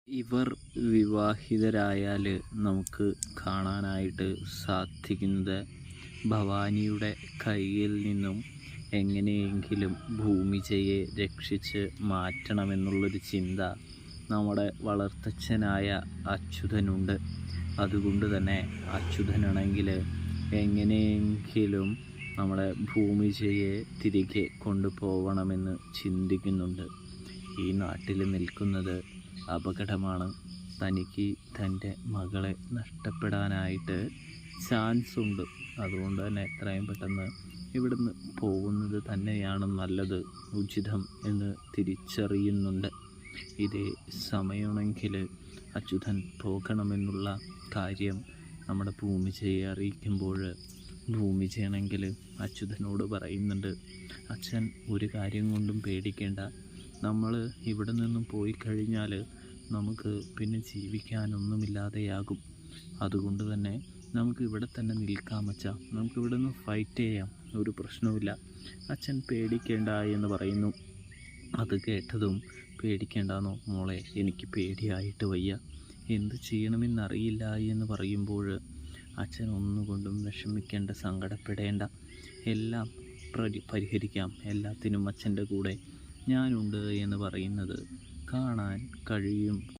ഇവർ വിവാഹിതരായാൽ നമുക്ക് കാണാനായിട്ട് സാധിക്കുന്നത് ഭവാനിയുടെ കയ്യിൽ നിന്നും എങ്ങനെയെങ്കിലും ഭൂമിജയെ രക്ഷിച്ച് മാറ്റണമെന്നുള്ളൊരു ചിന്ത നമ്മുടെ വളർത്തച്ഛനായ അച്യുതനുണ്ട്. അതുകൊണ്ട് തന്നെ അച്യുതനാണെങ്കിൽ എങ്ങനെയെങ്കിലും നമ്മുടെ ഭൂമിജയെ തിരികെ കൊണ്ടുപോകണമെന്ന് ചിന്തിക്കുന്നുണ്ട്. ഈ നാട്ടിൽ നിൽക്കുന്നത് അപകടമാണ്. തനിക്ക് തൻ്റെ മകളെ നഷ്ടപ്പെടാനായിട്ട് ചാൻസ് ഉണ്ട്. അതുകൊണ്ട് തന്നെ എത്രയും പെട്ടെന്ന് ഇവിടുന്ന് പോകുന്നത് തന്നെയാണ് നല്ലത്, ഉചിതം എന്ന് തിരിച്ചറിയുന്നുണ്ട്. ഇതേ സമയമാണെങ്കിൽ അച്യുതൻ പോകണമെന്നുള്ള കാര്യം നമ്മുടെ ഭൂമിജയെ അറിയിക്കുമ്പോൾ ഭൂമിജയാണെങ്കിൽ അച്യുതനോട് പറയുന്നുണ്ട്, അച്ഛൻ ഒരു കാര്യം കൊണ്ടും പേടിക്കേണ്ട. നമ്മൾ ഇവിടെ നിന്നും പോയി കഴിഞ്ഞാൽ നമുക്ക് പിന്നെ ജീവിക്കാനൊന്നുമില്ലാതെയാകും. അതുകൊണ്ട് തന്നെ നമുക്ക് ഇവിടെ തന്നെ നിൽക്കാം അച്ഛാ, നമുക്കിവിടെ നിന്ന് ഫൈറ്റ് ചെയ്യാം, ഒരു പ്രശ്നവുമില്ല, അച്ഛൻ പേടിക്കേണ്ട എന്ന് പറയുന്നു. അത് കേട്ടതും പേടിക്കേണ്ടെന്നോ മോളെ, എനിക്ക് പേടിയായിട്ട് വയ്യ, എന്ത് ചെയ്യണമെന്നറിയില്ല എന്ന് പറയുമ്പോൾ അച്ഛൻ ഒന്നുകൊണ്ടും വിഷമിക്കേണ്ട, സങ്കടപ്പെടേണ്ട, എല്ലാം പരിഹരിക്കാം, എല്ലാത്തിനും അച്ഛൻ്റെ കൂടെ ഞാനുണ്ട് എന്ന് പറയുന്നത് കാണാൻ കഴിയും.